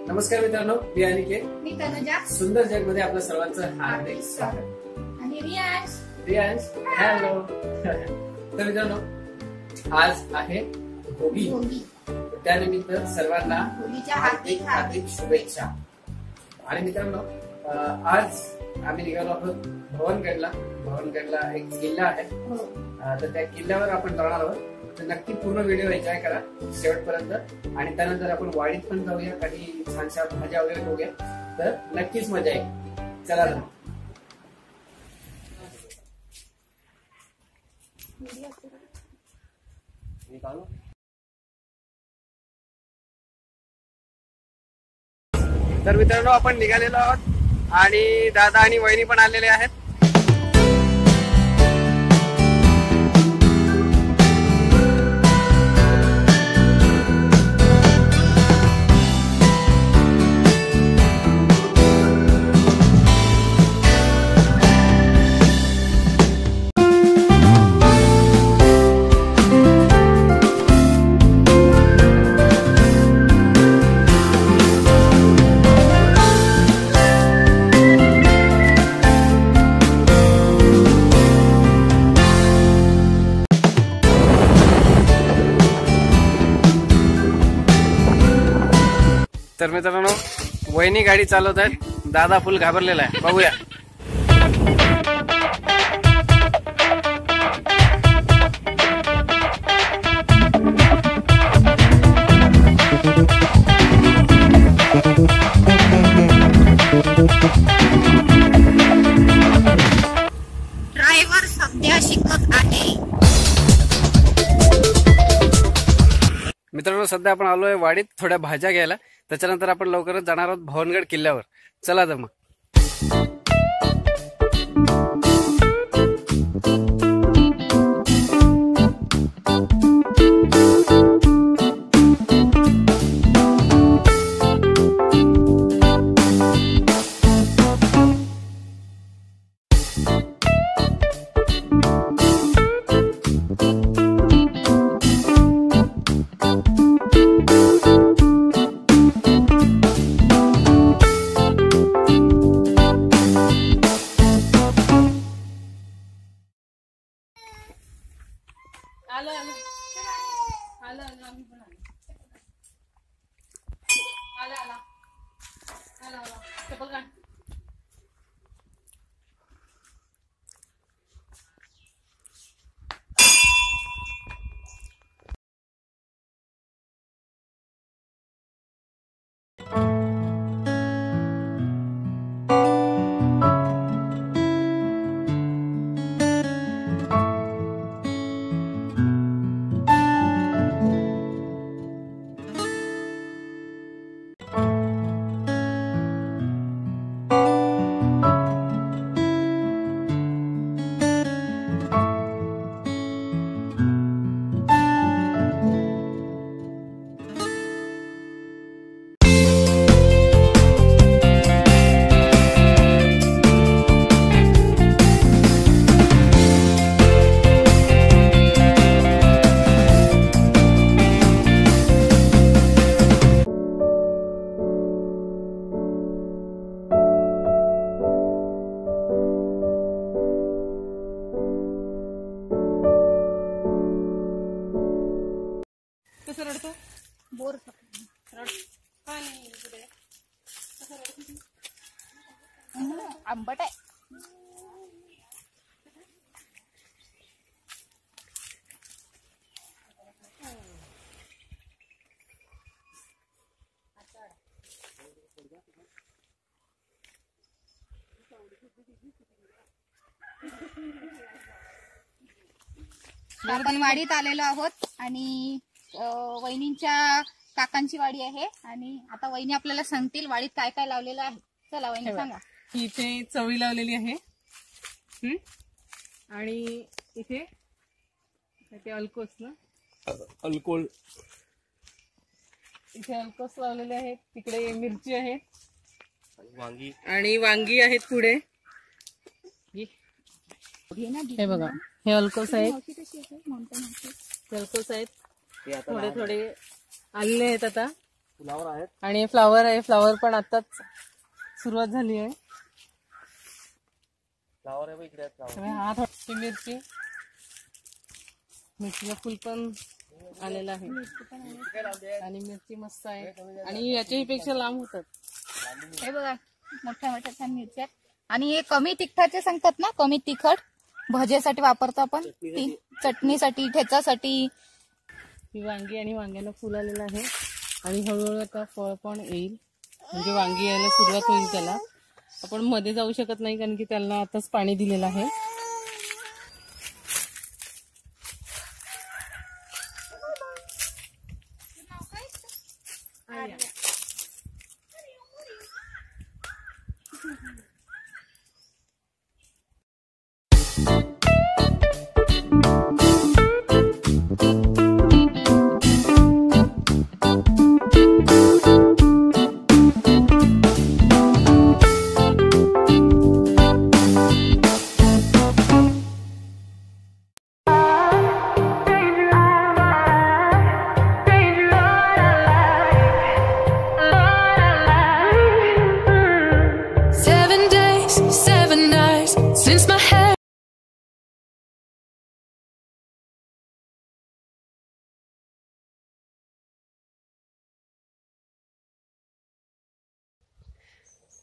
नमस्कार मित्रांनो, मी अनिकेत. मी तनुजा. सुंदर जग मध्ये आपलं सर्वांचं हार्दिक स्वागत. आणि रियांश हॅलो. तर मित्रांनो, आज आहे होळी. त्यानिमित्त सर्वांना होळीच्या हार्दिक हार्दिक शुभेच्छा. आणि मित्रांनो, आज आम्ही निघालो आहोत भवनगडला. भवनगडला एक किल्ला आहे, तर त्या किल्ल्यावर आपण जाणार आहोत. तर नक्की पूर्ण व्हिडिओ एन्जॉय करा शेवटपर्यंत. आणि त्यानंतर आपण वाडीत पण जाऊया, काही छानशा भाज्या वगैरे बघूया. तर नक्कीच मजा येईल. चला तर. तर मित्रांनो, आपण निघालेलो आहोत आणि दादा आणि वहिनी पण आलेले आहेत. तर मित्रांनो, वहिनी गाडी चालवत आहेत, दादा फुल घाबरलेला आहे. बघूया. ड्रायव्हर सध्या शिकत आहे. मित्रांनो, सध्या आपण आलोय वाडीत थोड्या भाज्या घ्यायला. त्याच्यानंतर आपण लवकरच जाणार आहोत भवनगड किल्ल्यावर. चला तर मग. बोर आंबट आहे. आपण वाडीत आलेलो आहोत आणि वहिनींच्या काकांची वाडी आहे. आणि आता वहिनी आपल्याला सांगतील वाडीत काय काय लावलेलं आहे. चला वहिनी सांगा. इथे चवळी लावलेली आहे आणि इथे ते अल्कोस ना अल्कोल, इथे अल्कोस लावलेले आहेत. तिकडे मिरची आहे, वांगी आणि वांगी आहेत पुढे. हे बघा, हे अल्कोस आहेत. अल्कोस आहेत, थोडे थोडे आलेले आहेत आता. फ्लावर आहेत आणि फ्लावर आहे. फ्लावर पण आताच सुरुवात झाली आहे. फ्लावर आहे इकडे फ्लावर. हा थोडी मिरची, मिरचीचं फुल पण आलेलं आहे आणि मिरची मस्त आहे आणि याच्याही पेक्षा लांब होतात. हे बघा मोठ्या मोठ्या छान मिरच्या आणि हे कमी तिखटाचे सांगतात ना, कमी तिखट भजेसाठी वापरतो आपण, चटणीसाठी, ठेचासाठी. ही वांगी आणि वांग्याला फुल आलेलं आहे आणि हळूहळू आता फळ पण येईल, म्हणजे वांगी यायला सुरुवात होईल. त्याला आपण मध्ये जाऊ शकत नाही कारण की त्याला आताच पाणी दिलेलं आहे.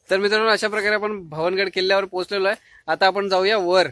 तर मित्रांनो अशा प्रकारे आपण भवनगड किल्ल्यावर पोहोचलेलो आहे. आता आपण जाऊया वर.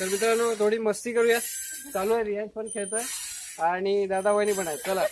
तर मित्रांनो थोडी मस्ती करूया. चालू आहे, रियाज पण खेळतोय आणि दादा वहिनी पण आहेत. चला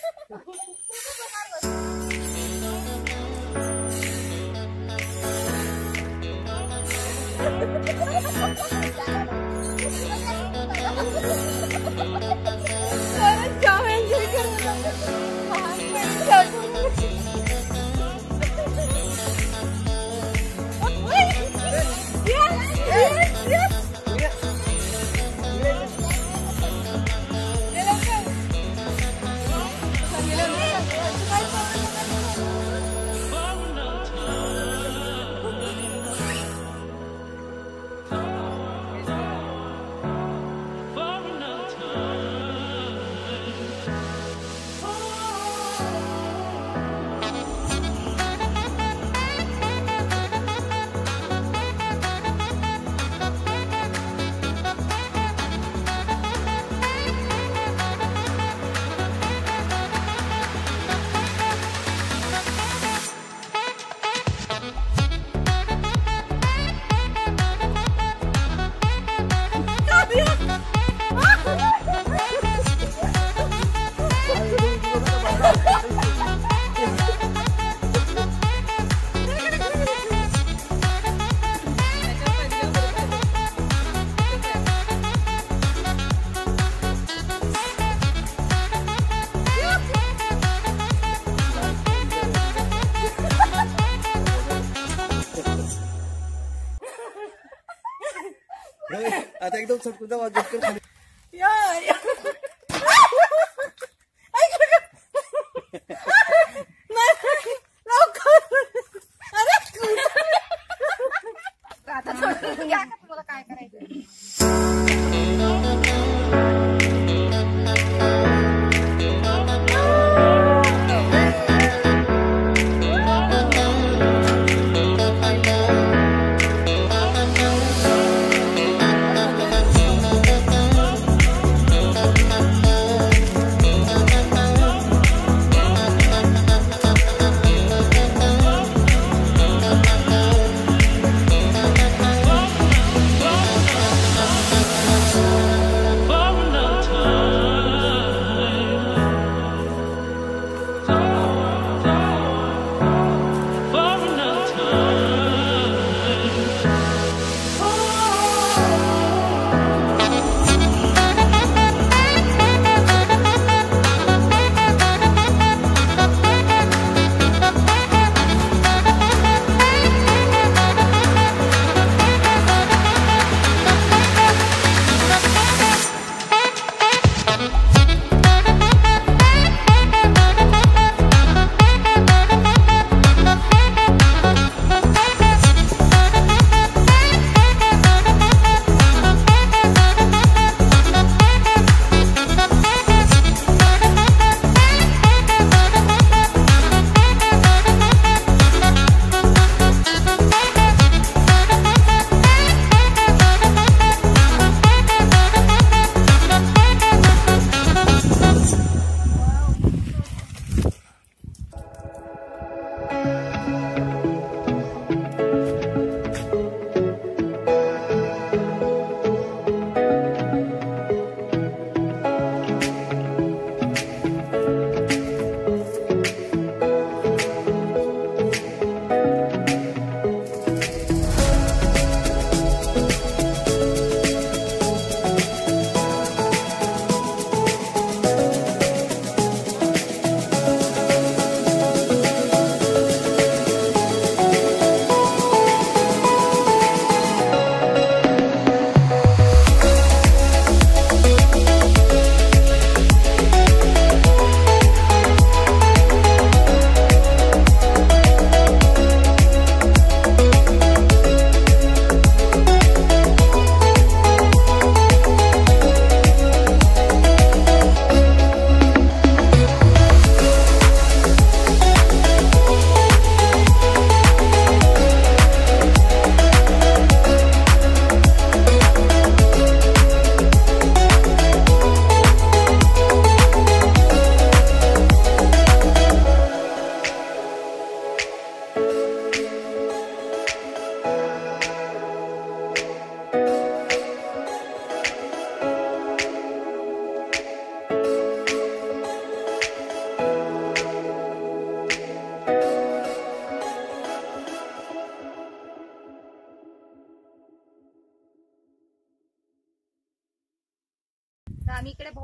आता एकदम सटकून जा.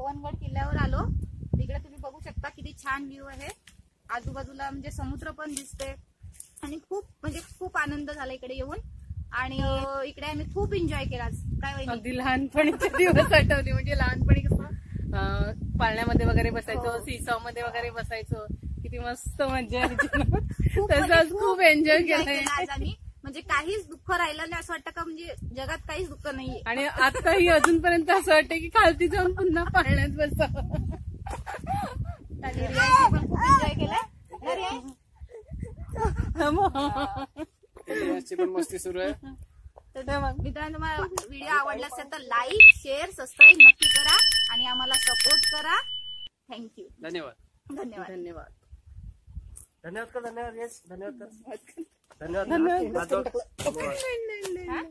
भवनगड किल्ल्यावर आलो. इकडे तुम्ही बघू शकता किती छान व्ह्यू आहे. आजूबाजूला म्हणजे समुद्र पण दिसते आणि खूप आनंद झाला इकडे येऊन. आणि इकडे आम्ही खूप एन्जॉय केला. काय वहिनी? अगदी लहानपणीचे दिवस आठवले. म्हणजे लहानपणी कसं पाळण्यामध्ये वगैरे बसायचो, सीसॉ मध्ये वगैरे बसायचो, किती मस्त मजा यायची. तसंच खूप एन्जॉय केलंय आज आम्ही. म्हणजे काहीच दुःख राहिलं नाही. असं वाटतं का म्हणजे जगात काहीच दुःख नाहीये. आणि आताही अजूनपर्यंत असं वाटतं की खालती जाऊन पुन्हा पाळण्यात बसावं. आणि रियाशी पण खूप एन्जॉय केलाय. रियाची पण मस्ती सुरू आहे. तर मित्रांनो, तुम्हाला व्हिडिओ आवडला असेल तर लाईक, शेअर, सबस्क्राईब नक्की करा आणि आम्हाला सपोर्ट करा. थँक्यू. धन्यवाद. धन्यवाद. धन्यवाद. धन्यवाद कर. धन्यवाद. येस, धन्यवाद कर. धन्यवाद. हा?